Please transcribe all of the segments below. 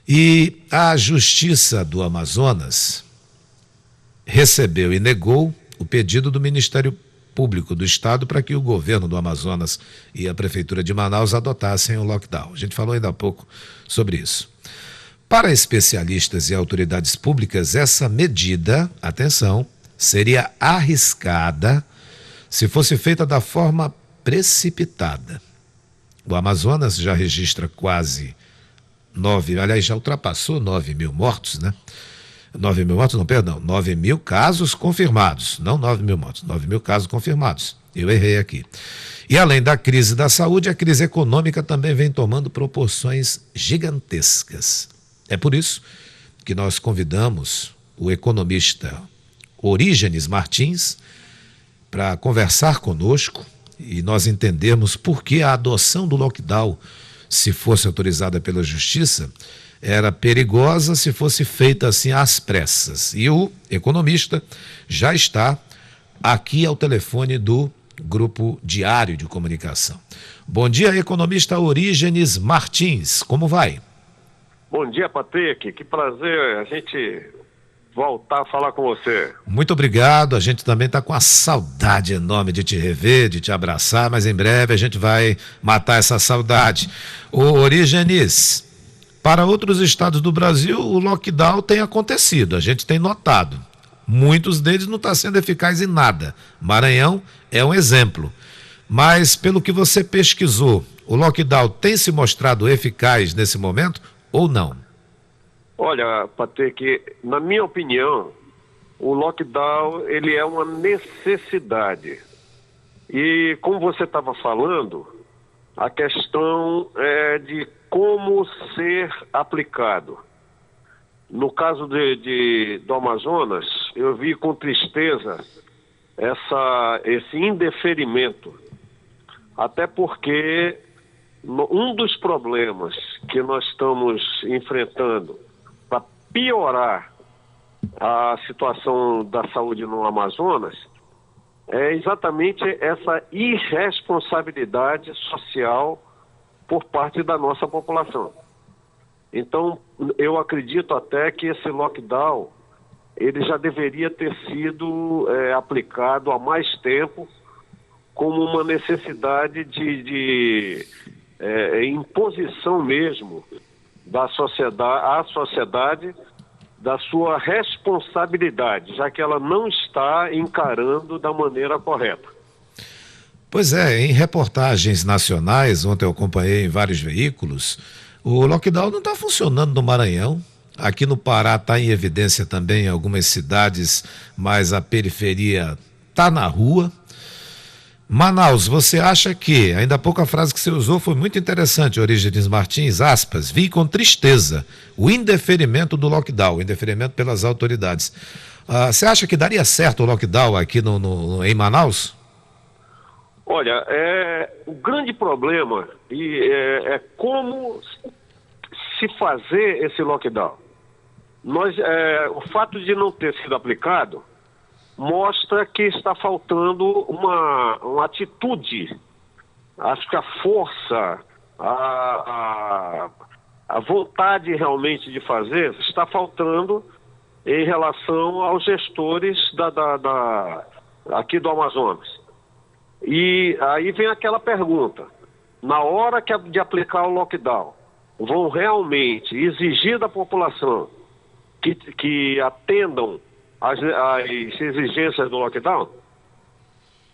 E a Justiça do Amazonas recebeu e negou o pedido do Ministério Público do Estado para que o governo do Amazonas e a Prefeitura de Manaus adotassem o lockdown. A gente falou ainda há pouco sobre isso. Para especialistas e autoridades públicas, essa medida, atenção, seria arriscada se fosse feita da forma precipitada. O Amazonas já registra quase já ultrapassou 9 mil mortos, né? 9 mil mortos, não, perdão, 9 mil casos confirmados, não 9 mil mortos, 9 mil casos confirmados. Eu errei aqui. E além da crise da saúde, a crise econômica também vem tomando proporções gigantescas. É por isso que nós convidamos o economista Orígenes Martins para conversar conosco e nós entendermos por que a adoção do lockdown, se fosse autorizada pela Justiça, era perigosa se fosse feita assim às pressas. E o economista já está aqui ao telefone do Grupo Diário de Comunicação. Bom dia, economista Orígenes Martins, como vai? Bom dia, Patrick, que prazer a gente voltar a falar com você. Muito obrigado, a gente também está com a saudade enorme de te rever, de te abraçar, mas em breve a gente vai matar essa saudade. Ô Orígenes, para outros estados do Brasil o lockdown tem acontecido, a gente tem notado. Muitos deles não estão sendo eficazes em nada. Maranhão é um exemplo. Mas pelo que você pesquisou, o lockdown tem se mostrado eficaz nesse momento ou não? Olha, Patrick, na minha opinião, o lockdown ele é uma necessidade. E como você estava falando, a questão é de como ser aplicado. No caso do Amazonas, eu vi com tristeza esse indeferimento. Até porque um dos problemas que nós estamos enfrentando para piorar a situação da saúde no Amazonas é exatamente essa irresponsabilidade social por parte da nossa população. Então, eu acredito até que esse lockdown ele já deveria ter sido aplicado há mais tempo como uma necessidade de imposição mesmo da sociedade, à sociedade da sua responsabilidade, já que ela não está encarando da maneira correta. Pois é, em reportagens nacionais, ontem eu acompanhei em vários veículos, o lockdown não está funcionando no Maranhão. Aqui no Pará está em evidência também em algumas cidades, mas a periferia está na rua. Manaus, você acha que, ainda há pouco a frase que você usou foi muito interessante, Orígenes Martins, aspas, vi com tristeza o indeferimento do lockdown, o indeferimento pelas autoridades. Você acha que daria certo o lockdown aqui em Manaus? Olha, o grande problema é como se fazer esse lockdown. O fato de não ter sido aplicado mostra que está faltando uma atitude. Acho que a força, a vontade realmente de fazer está faltando em relação aos gestores aqui do Amazonas. E aí vem aquela pergunta, na hora de aplicar o lockdown, vão realmente exigir da população que atendam as exigências do lockdown?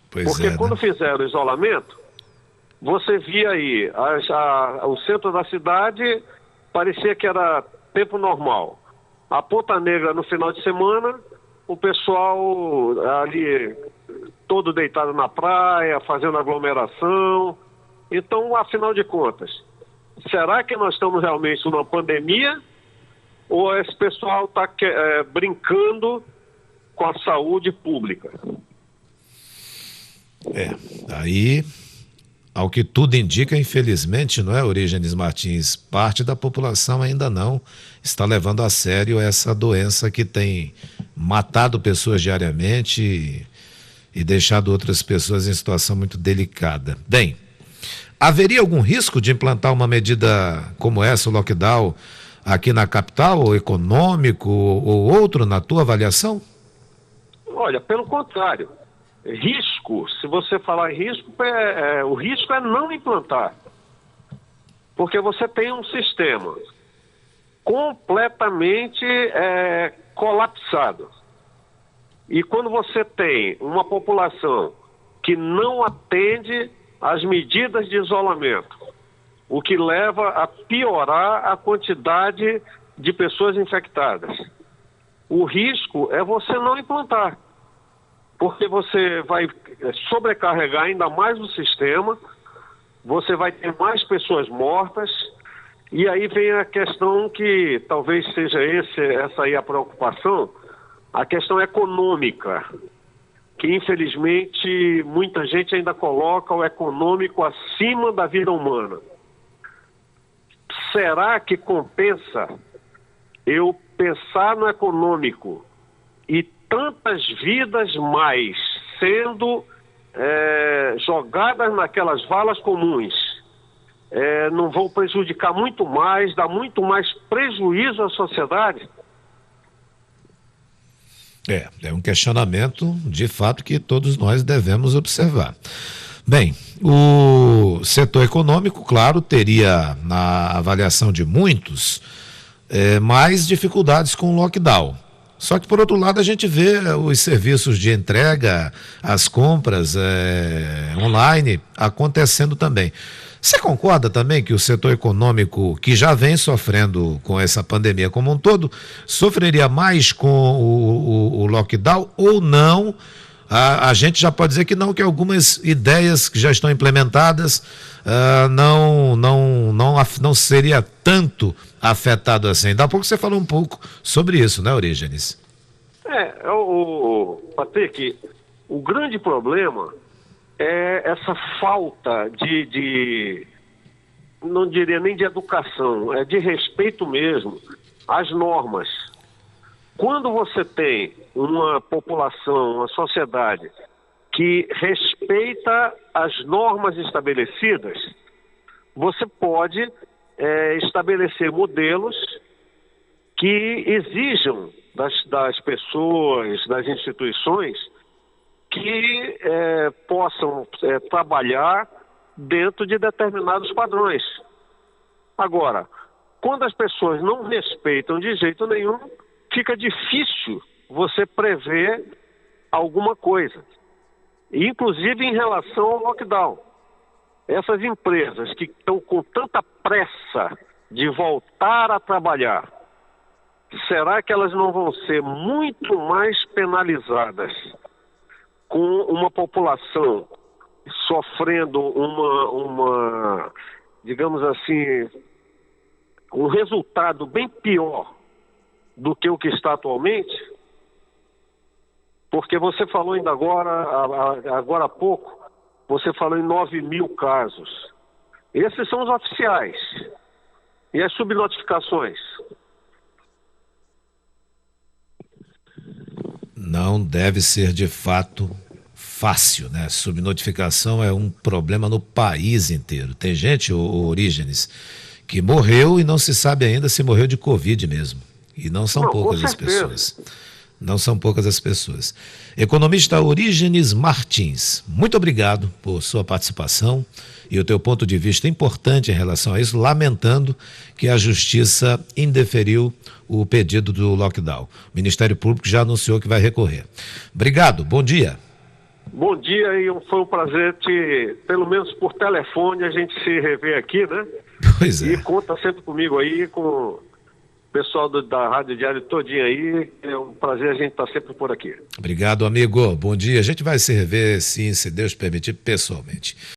Porque quando fizeram o isolamento, você via aí, o centro da cidade parecia que era tempo normal. A Ponta Negra no final de semana, o pessoal ali todo deitado na praia, fazendo aglomeração. Então, afinal de contas, será que nós estamos realmente numa pandemia? Ou esse pessoal está brincando com a saúde pública? Aí, ao que tudo indica, infelizmente, não é, Orígenes Martins? Parte da população ainda não está levando a sério essa doença que tem matado pessoas diariamente e deixado outras pessoas em situação muito delicada. Bem, haveria algum risco de implantar uma medida como essa, o lockdown, aqui na capital, ou econômico, ou outro, na tua avaliação? Olha, pelo contrário. Risco, se você falar em risco, o risco é não implantar. Porque você tem um sistema completamente colapsado. E quando você tem uma população que não atende às medidas de isolamento, o que leva a piorar a quantidade de pessoas infectadas, o risco é você não implantar. Porque você vai sobrecarregar ainda mais o sistema, você vai ter mais pessoas mortas, e aí vem a questão que talvez seja essa aí a preocupação, a questão econômica, que infelizmente muita gente ainda coloca o econômico acima da vida humana. Será que compensa eu pensar no econômico e tantas vidas mais sendo jogadas naquelas valas comuns, não vão prejudicar muito mais, dar muito mais prejuízo à sociedade? É um questionamento, de fato, que todos nós devemos observar. Bem, o setor econômico, claro, teria, na avaliação de muitos, mais dificuldades com o lockdown. Só que, por outro lado, a gente vê os serviços de entrega, as compras online acontecendo também. Você concorda também que o setor econômico, que já vem sofrendo com essa pandemia como um todo, sofreria mais com o lockdown ou não? A gente já pode dizer que não, que algumas ideias que já estão implementadas não seria tanto afetado assim. Ainda há pouco você falou um pouco sobre isso, né, Orígenes? Patrick, o grande problema é essa falta não diria nem de educação, é de respeito mesmo às normas. Quando você tem uma população, uma sociedade que respeita as normas estabelecidas, você pode estabelecer modelos que exijam das pessoas, das instituições, que possam trabalhar dentro de determinados padrões. Agora, quando as pessoas não respeitam de jeito nenhum, fica difícil você prever alguma coisa. Inclusive em relação ao lockdown. Essas empresas que estão com tanta pressa de voltar a trabalhar, será que elas não vão ser muito mais penalizadas com uma população sofrendo digamos assim, um resultado bem pior do que o que está atualmente? Porque você falou ainda agora há pouco, você falou em 9.000 casos. Esses são os oficiais. E as subnotificações? Não deve ser de fato fácil, né? Subnotificação é um problema no país inteiro. Tem gente, Orígenes, que morreu e não se sabe ainda se morreu de Covid mesmo. E não são poucas as pessoas. Não são poucas as pessoas. Economista Orígenes Martins, muito obrigado por sua participação e o teu ponto de vista importante em relação a isso, lamentando que a Justiça indeferiu o pedido do lockdown. O Ministério Público já anunciou que vai recorrer. Obrigado, bom dia. Bom dia, e foi um prazer pelo menos por telefone, a gente se rever aqui, né? Pois é. E conta sempre comigo aí, com o pessoal da Rádio Diário todinho aí. É um prazer a gente estar sempre por aqui. Obrigado, amigo. Bom dia. A gente vai se rever, sim, se Deus permitir, pessoalmente.